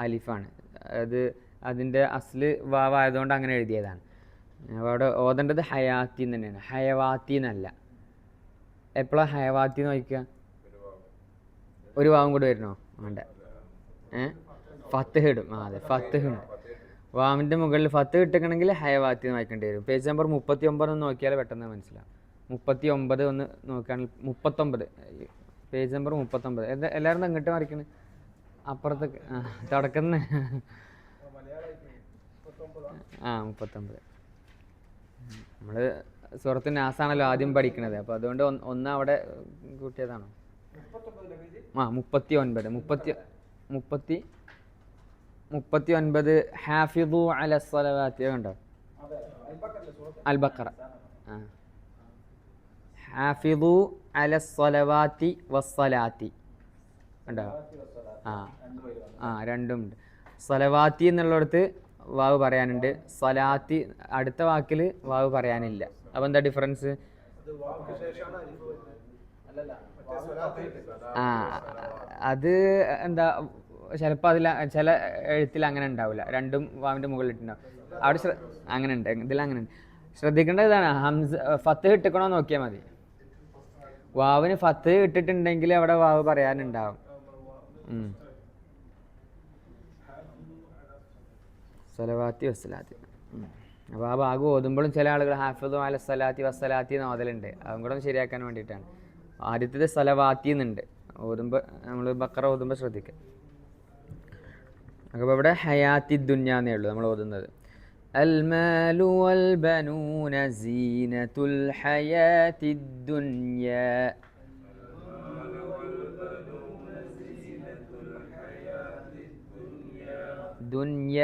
അലിഫാണ്. അത് അതിൻ്റെ അസ്ല് വാവായതുകൊണ്ട് അങ്ങനെ എഴുതിയതാണ്. അപ്പോൾ അവിടെ ഓതേണ്ടത് ഹയാത്തി എന്ന് തന്നെയാണ്, ഹയവാത്തി എന്നല്ല. എപ്പോഴാണ് ഹയവാത്തി എന്ന് നോക്കുക? ഒരു വാവും കൂടി വരണോ? വേണ്ട. ഫത്തഹ് ഇടും. അതെ, ഫത്തഹ് ഉണ്ട്. വാമിൻ്റെ മുകളിൽ ഫത്തഹ് ഇട്ടിക്കണമെങ്കിൽ ഹയവാത്തി എന്ന് വായിക്കേണ്ടി വരും. പേജ് നമ്പർ 39 ഒന്ന് നോക്കിയാൽ പെട്ടെന്ന് മനസ്സിലാവും. 39 ഒന്ന് നോക്കുകയാണെങ്കിൽ 39, പേജ് നമ്പർ 39. എല്ലാവരും എങ്ങോട്ട് മറിക്കണ്? അപ്പുറത്തേക്ക് തുടക്കുന്ന 39. നമ്മൾ സൂറത്ത് നാസാണല്ലോ ആദ്യം പഠിക്കണത്. അപ്പോൾ അതുകൊണ്ട് ഒന്ന് അവിടെ കൂട്ടിയതാണോ? 39 ഹാഫിദു അല സ്വലവാത്തി കണ്ടോ? അൽബക്കറ. ഹാഫിദു അല സ്വലവാത്തി വസ്സലാത്തി കണ്ടോ? രണ്ടും ഉണ്ട്. സ്വലവാത്തി എന്നുള്ളിടത്ത് വാവ് പറയാനുണ്ട്, സ്വലാത്തി അടുത്ത വാക്കിൽ വാവ് പറയാനില്ല. അപ്പോൾ എന്താ ഡിഫറൻസ്? അത് എന്താ, ചിലപ്പോൾ അതിൽ ചില എഴുത്തിൽ അങ്ങനെ ഉണ്ടാവില്ല, രണ്ടും വാവിൻ്റെ മുകളിലിട്ടുണ്ടാവും. അവിടെ അങ്ങനെ ഉണ്ട്, ഇതിൽ അങ്ങനെ ഉണ്ട്. ശ്രദ്ധിക്കേണ്ടത് ഇതാണ്, ഹംസ ഫത്ത് ഇട്ടിക്കണോ നോക്കിയാൽ മതി. വാവിന് ഫത്ത് ഇട്ടിട്ടുണ്ടെങ്കിൽ അവിടെ വാവ് പറയാനുണ്ടാവും. സ്വലവാത്തി വസ്സലാത്തി. അപ്പോൾ ആ ഭാഗം ഓതുമ്പോഴും ചില ആളുകൾ ഹാഫിദു അല സ്വലാത്തി വസ്സലാത്തി എന്ന് ഓതലുണ്ട്. അതും കൂടെ ഒന്ന് ശരിയാക്കാൻ വേണ്ടിയിട്ടാണ്. ആദ്യത്തേത് സ്വലവാത്തി എന്നുണ്ട്. ഓതുമ്പോൾ നമ്മൾ ബക്കറ ഓതുമ്പോൾ ശ്രദ്ധിക്കുക. അപ്പോൾ ഇവിടെ ഹയാത്തി ദുന്യാന്നേ ഉള്ളൂ നമ്മൾ ഓതുന്നത്. المال والبنون زينة الحياة الدنيا. ദുന്യ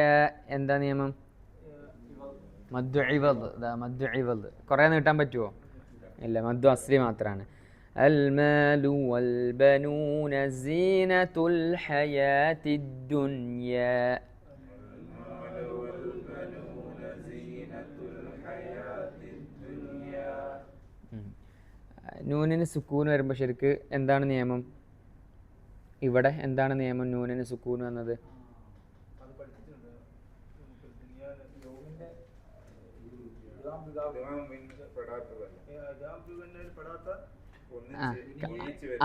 എന്താ നിയമം? മദ്ദു ഇവദ്. മദ്ദു ഇവദ് കുറേ നീട്ടാൻ പറ്റുമോ? ഇല്ല, മദ്ദു അസ്ലി മാത്രമാണ്. المال والبنون زينة الحياة الدنيا. നൂനിന് സുക്കൂൻ വരുമ്പോൾ ശരിക്ക് എന്താണ് നിയമം? ഇവിടെ എന്താണ് നിയമം നൂനിന് സുക്കൂൻ വന്നത്?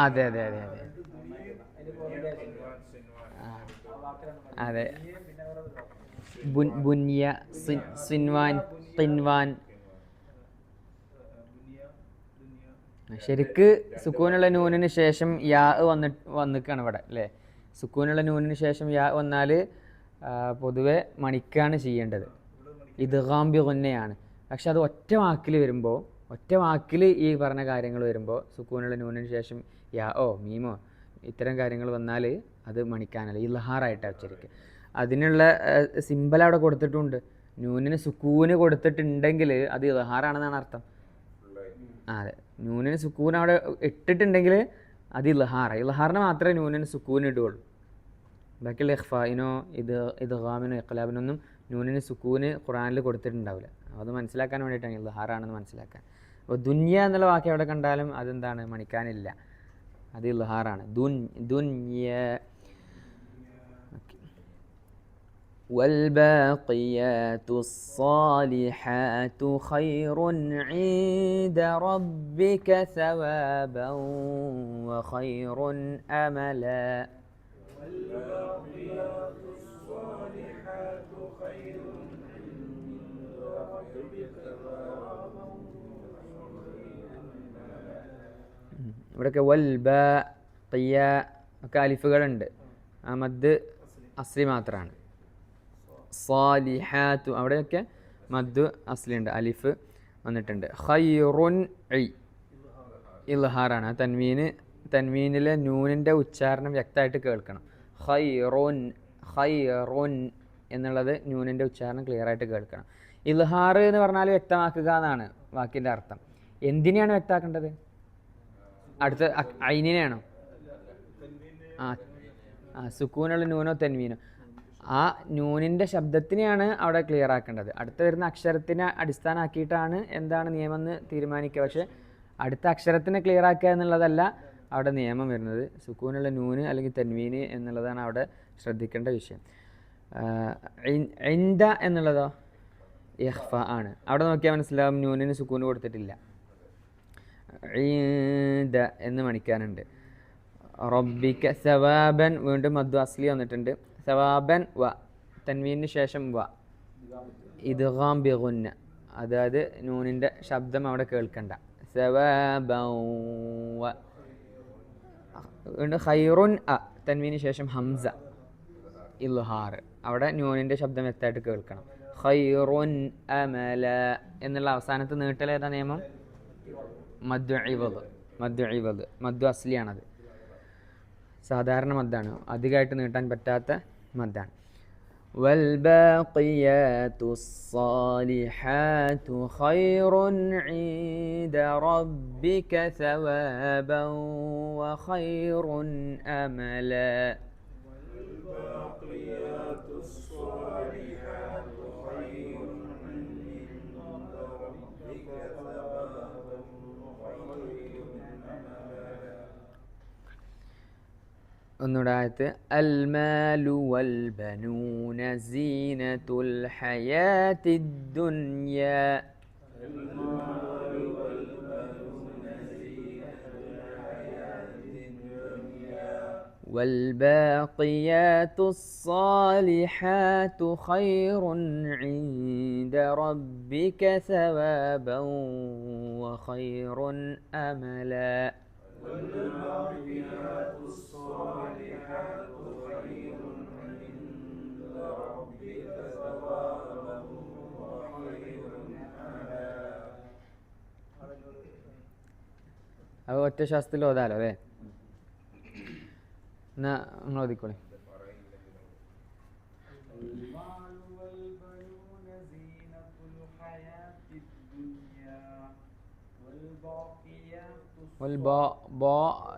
അതെ അതെ അതെ അതെ അതെ. ബുന്യ, സിൻവാൻ, തിൻവാൻ. ശരിക്ക് സുക്കൂനുള്ള നൂനിന് ശേഷം യാ വന്നിക്കാണ് ഇവിടെ അല്ലേ? സുക്കൂനുള്ള നൂനിന് ശേഷം യാ വന്നാൽ പൊതുവെ മണിക്കാണ് ചെയ്യേണ്ടത്. ഇദ്ഗാം ബി ഗുന്നയാണ്. പക്ഷെ അത് ഒറ്റ വാക്കിൽ ഈ പറഞ്ഞ കാര്യങ്ങൾ വരുമ്പോൾ സുക്കൂനുള്ള നൂനിന് ശേഷം യാ ഓ മീമോ ഇത്തരം കാര്യങ്ങൾ വന്നാൽ അത് മണിക്കാനല്ല, ഇൽഹാറായിട്ടാണ് ഉച്ചരിക്കുക. അതിനുള്ള സിമ്പൽ അവിടെ കൊടുത്തിട്ടുണ്ട്. നൂനിന് സുക്കൂന് കൊടുത്തിട്ടുണ്ടെങ്കിൽ അത് ഇൽഹാറാണെന്നാണ് അർത്ഥം. അതെ, നൂനിന് സുക്കൂൻ അവിടെ ഇട്ടിട്ടുണ്ടെങ്കിൽ അത് ഇൽഹാറിന് മാത്രമേ നൂനിന് സുക്കൂൻ ഇടുകയുള്ളൂ. ബാക്കിയുള്ള ഇഖ്ഫായിനോ ഇദ്ഗാമിനോ ഇഖ്ലാബിനൊന്നും നൂനിന് സുക്കൂന് ഖുറാനിൽ കൊടുത്തിട്ടുണ്ടാവില്ല. അത് മനസ്സിലാക്കാൻ വേണ്ടിയിട്ടാണ് ഇൽഹാറാണെന്ന് മനസ്സിലാക്കാൻ. അപ്പോൾ ദുന്യ എന്നുള്ള വാക്യം എവിടെ കണ്ടാലും അതെന്താണ്? മണിക്കാനില്ല, അത് ഇൽഹാറാണ്. ദുന്യ. والباقيات الصالحات خير عند ربك ثوابا وخير أملا. والباقيات الصالحات خير عند ربك ثوابا وخير أملا. ഇവിടെയൊക്കെ വൽബാഖിയ ഒക്കെ അലിഫുകളുണ്ട്. ആ മദ് അസ്ലി മാത്രമാണ്. സാലിഹാത്തു അവിടെയൊക്കെ മദ് അസ്ലിയുണ്ട്, അലിഫ് വന്നിട്ടുണ്ട്. ഖൈറുൻ ഇൽഹാറാണ്. തൻവീനിലെ നൂനിൻ്റെ ഉച്ചാരണം വ്യക്തമായിട്ട് കേൾക്കണം. ഖൈറുൻ എന്നുള്ളത് നൂനിൻ്റെ ഉച്ചാരണം ക്ലിയർ ആയിട്ട് കേൾക്കണം. ഇൽഹാർ എന്ന് പറഞ്ഞാൽ വ്യക്തമാക്കുക എന്നാണ് വാക്കിൻ്റെ അർത്ഥം. എന്തിനെയാണ് വ്യക്തമാക്കേണ്ടത്? അടുത്ത ഐനിനെയാണോ? സുക്കൂനുള്ള നൂനോ തൻവീനോ? ആ നൂനിൻ്റെ ശബ്ദത്തിനെയാണ് അവിടെ ക്ലിയർ ആക്കേണ്ടത്. അടുത്ത് വരുന്ന അക്ഷരത്തിനെ അടിസ്ഥാനമാക്കിയിട്ടാണ് എന്താണ് നിയമം എന്ന് തീരുമാനിക്കുക. പക്ഷേ അടുത്ത അക്ഷരത്തിനെ ക്ലിയർ ആക്കുക എന്നുള്ളതല്ല അവിടെ നിയമം വരുന്നത്. സുക്കൂനുള്ള നൂന് അല്ലെങ്കിൽ തൻവീന് എന്നുള്ളതാണ് അവിടെ ശ്രദ്ധിക്കേണ്ട വിഷയം. ഇൻദ എന്നുള്ളതോ ഇഖ്ഫ ആണ്. അവിടെ നോക്കിയാൽ മനസ്സിലാവും നൂനിന് സുക്കൂന് കൊടുത്തിട്ടില്ല. ഈദ എന്ന് മണിക്കാനുണ്ട്. റബ്ബിക സവാബൻ വീണ്ടും മദ്ദു അസ്ലി വന്നിട്ടുണ്ട്. സവാബൻ വ തൻവീനു ശേഷം വ ഇദ്ഗാം ബി ഗുന്ന, അതായത് നൂനിൻ്റെ ശബ്ദം അവിടെ കേൾക്കണ്ട. സവാബൻ വ വീണ്ടും ഖൈറുൻ അ തൻവീനു ശേഷം ഹംസ ഇൽഹാർ, അവിടെ നൂനിൻ്റെ ശബ്ദം വ്യക്തമായിട്ട് കേൾക്കണം. ഖൈറുൻ അമല എന്നുള്ള അവസാനത്തെ നീട്ടൽ ഏതാ നിയമം? മദ്ദു ഇവദ് മദ്ദു അസ്ലിയാണത്. സാധാരണ മദ്ദാണ്, അധികമായിട്ട് നീട്ടാൻ പറ്റാത്ത മദ്ദാണ്. والباقيات الصالحات خير عند ربك ثوابا وخير أملا. والباقيات الصالحات خير عند ربك ثوابا وخير أملا. ഒന്നുകൂടെ ആയത്ത്. അൽമാലു വൽ ബനൂന സീനത്തുൽ ഹയാത്തിദ് ദുനിയ. والباقيات الصالحات خير عند ربك ثوابا وخير أملا. والباقيات الصالحات خير عند ربك ثوابا وخير أملا. അത് ഒറ്റ ശ്വാസത്തിൽ ഓതാലോ അല്ലേ? എന്നാ നിങ്ങൾ ഓതിക്കോളി. المال والبنون زينة الحياة الدنيا والباقيات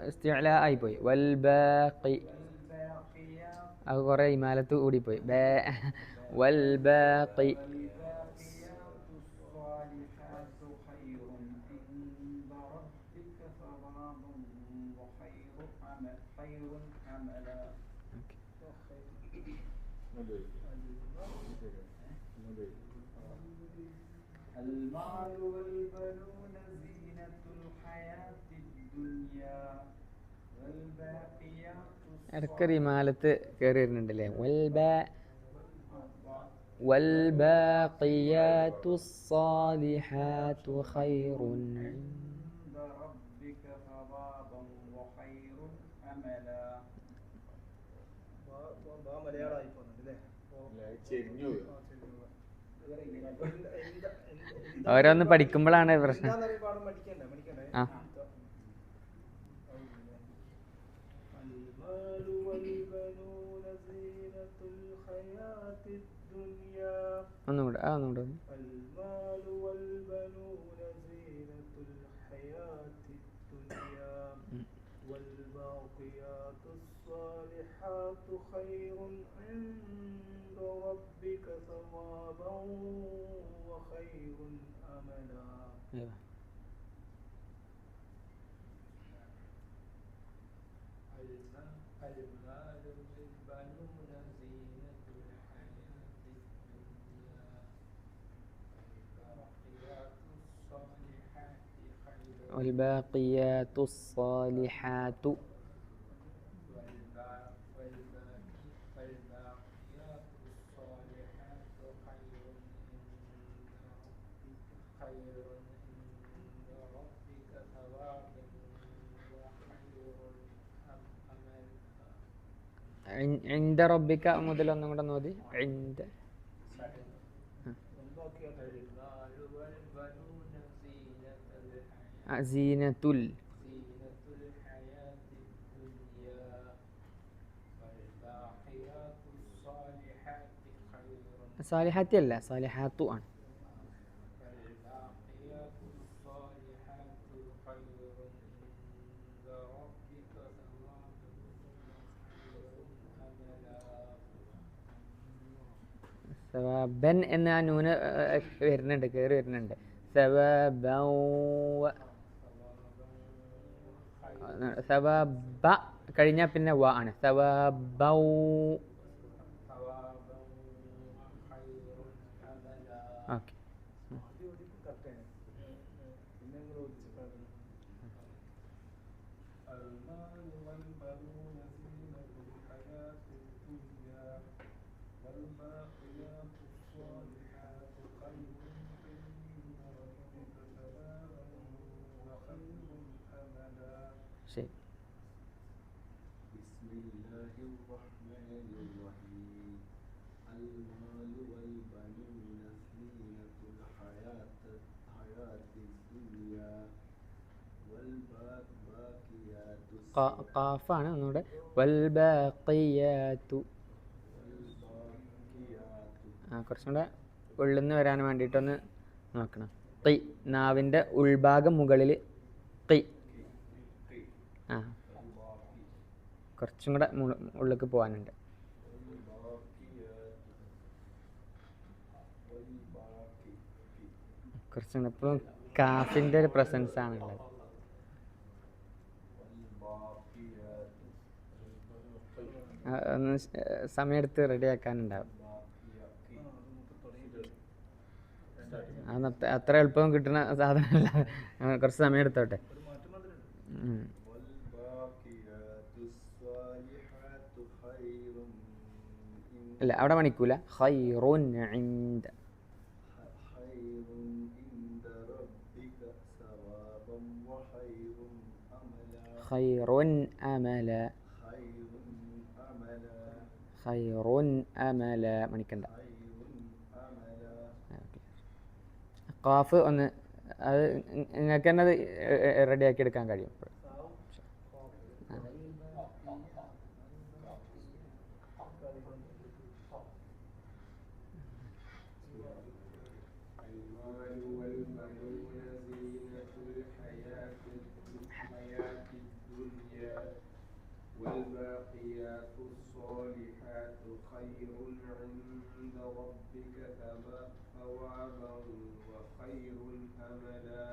ഇസ്തിഅ്ലാ ആയിപ്പോയി. വൽബാഖി والباقيات അത് കുറേ ഇമാലത്ത് കൂടിപ്പോയി. വൽബാഖി والباقيات الصالحات خير عند ربك ثوابا وخير أملا. المال والبنون زينة الحياة الدنيا والباقيات ഇടയ്ക്കൊരു ഇമാലത്ത് കയറി വരുന്നുണ്ടല്ലേ. والباقيات الصالحات خير عند ربك ثوابا وخير أملا. മലയാളമായി പോകുന്നുണ്ട് ഓരോന്ന് പഠിക്കുമ്പോഴാണ് പ്രശ്നം. ആ المال والبنون زينة الحياة الدنيا. ഒന്നുകൂടെ ഒന്നുകൂടെ المال والبنون زينة الحياة الدنيا والباقيات الصالحات خير عند ربك ثوابا وخير أملا. المال والبنون زينة الحياة الدنيا والباقيات الصالحات والباقيات الصالحات خير عند ربك ثوابا وخير أملا. عند ربك മുതൽ ഒന്നും കൂടെ നോതി. عند المال والبنون زينة زينة الحياة الدنيا والباقيات الصالحات خير സാലിഹാത്തി അല്ല സാലിഹാത്തു ആണ്. والباقيات الصالحات خير عند ربك ثوابا أملا. സവാബൻ എന്ന ആ നൂന് വരുന്നുണ്ട്, കയറി വരുന്നുണ്ട്. സവാബ കഴിഞ്ഞാൽ പിന്നെ വ ആണ്. സവാബൗ ഓക്കെ. المال والبنون زينة الحياة الدنيا والباقيات الصالحات خير عند ربك ثوابا وخير أملا. ശരി. بسم الله الرحمن الرحيم. المال والبنون زينة الحياة الدنيا والباقيات ഖാഫാണ് ഒന്നുകൂടെ. വൽബാഖിയാത്തു കുറച്ചും കൂടെ ഉള്ളിൽ നിന്ന് വരാൻ വേണ്ടിയിട്ടൊന്ന് നോക്കണം. ഖി നാവിൻ്റെ ഉൾഭാഗം മുകളിൽ ഖി. ആ കുറച്ചും കൂടെ ഉള്ളിലേക്ക് പോകാനുണ്ട്. കുറച്ചും കൂടെ ഇപ്പോഴും കാഫിൻ്റെ ഒരു പ്രസൻസ് ആണുള്ളത്. ഒന്ന് സമയമെടുത്ത് റെഡിയാക്കാനുണ്ടാവും. അത് അത്ര എളുപ്പം കിട്ടുന്ന സാധനമല്ല. കുറച്ച് സമയം എടുത്തോട്ടെ. والباقيات الصالحات അല്ല അവിടെ മണിക്കൂല ഖൈറുൻ ഇൻദ خير عند ربك ثوابا وخير أملا ഖൈറുൻ അമല خير أملا ഖൈറുൻ അമല മണിക്കണ്ട خير أملا ഖാഫ് ഒന്ന് അത് നിങ്ങൾക്ക് തന്നെ അത് റെഡിയാക്കി എടുക്കാൻ കഴിയും المال والبنون زينة الحياة الدنيا والباقيات الصالحات خير عند ربك ثوابا وخير أملا.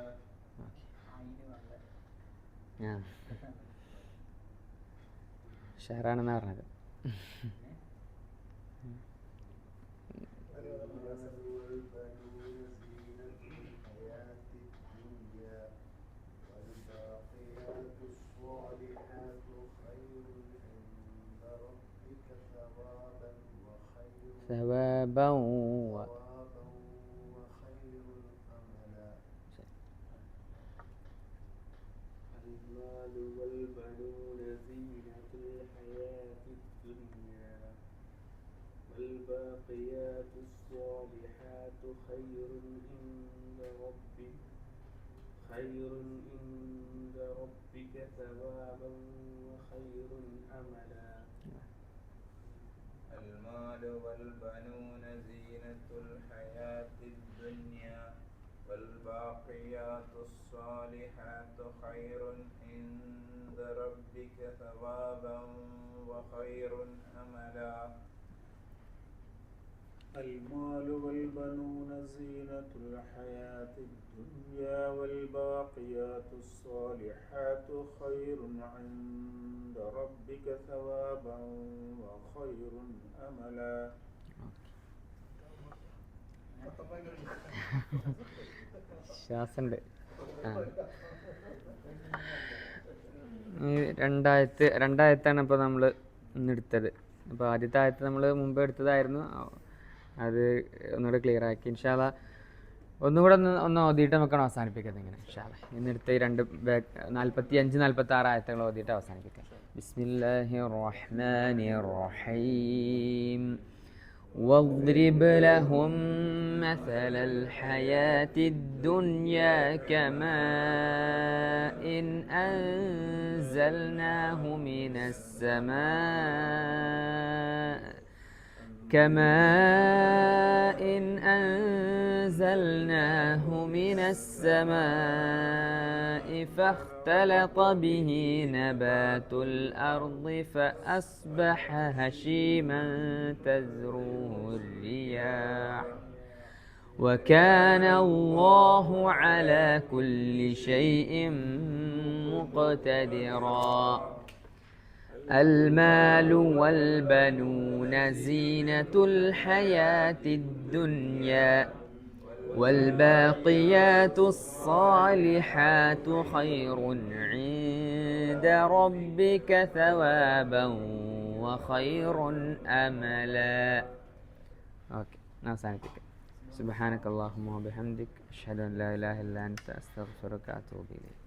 ഷെഹറാണെന്ന് പറഞ്ഞത് المال والبنون زينة الحياة الدنيا والباقيات الصالحات خير عند ربك ثوابا وخير ثوابا ثوابا وخير أملا. المال والبنون زينة الحياة الدنيا والباقيات الصالحات خير عند ربك ثوابا وخير أملا. المال والبنون زينة الحياة الدنيا والباقيات الصالحات خير عند ربك ثوابا وخير أملا. المال والبنون زينة الحياة الدنيا والباقيات الصالحات خير عند ربك ثوابا وخير أملا. ശ്വാസമുണ്ട് രണ്ടായത്താണ് ഇപ്പോൾ നമ്മൾ ഇന്ന് എടുത്തത്. അപ്പോൾ ആദ്യത്തെ ആയത്ത് നമ്മൾ മുമ്പ് എടുത്തതായിരുന്നു, അത് ഒന്നുകൂടെ ക്ലിയർ ആക്കി. ഇൻഷാ അല്ലാ ഒന്നുകൂടെ ഒന്ന് ഓതിയിട്ട് നമുക്കാണ് അവസാനിപ്പിക്കുന്നത്. ഇങ്ങനെ ഇൻഷാ അല്ലാ ഇന്നെടുത്ത ഈ 45-46 ആയത്തുകൾ ഓതിയിട്ട് അവസാനിപ്പിക്കാം. ബിസ്മില്ലാഹിർ റഹ്മാനിർ റഹീം. واضرب لهم مثل الحياة الدنيا كماء أنزلناه من السماء فاختلط به نبات الأرض فأصبح هشيما تذروه الرياح وكان الله على كل شيء مقتدرا. المال والبنون زينة الحياة الدنيا والباقيات الصالحات خير عند ربك ثوابا وخير أملا. اوكي نوصانتك. سبحانك اللهم وبحمدك أشهد أن لا إله إلا أنت أستغفرك وأتوب إليك.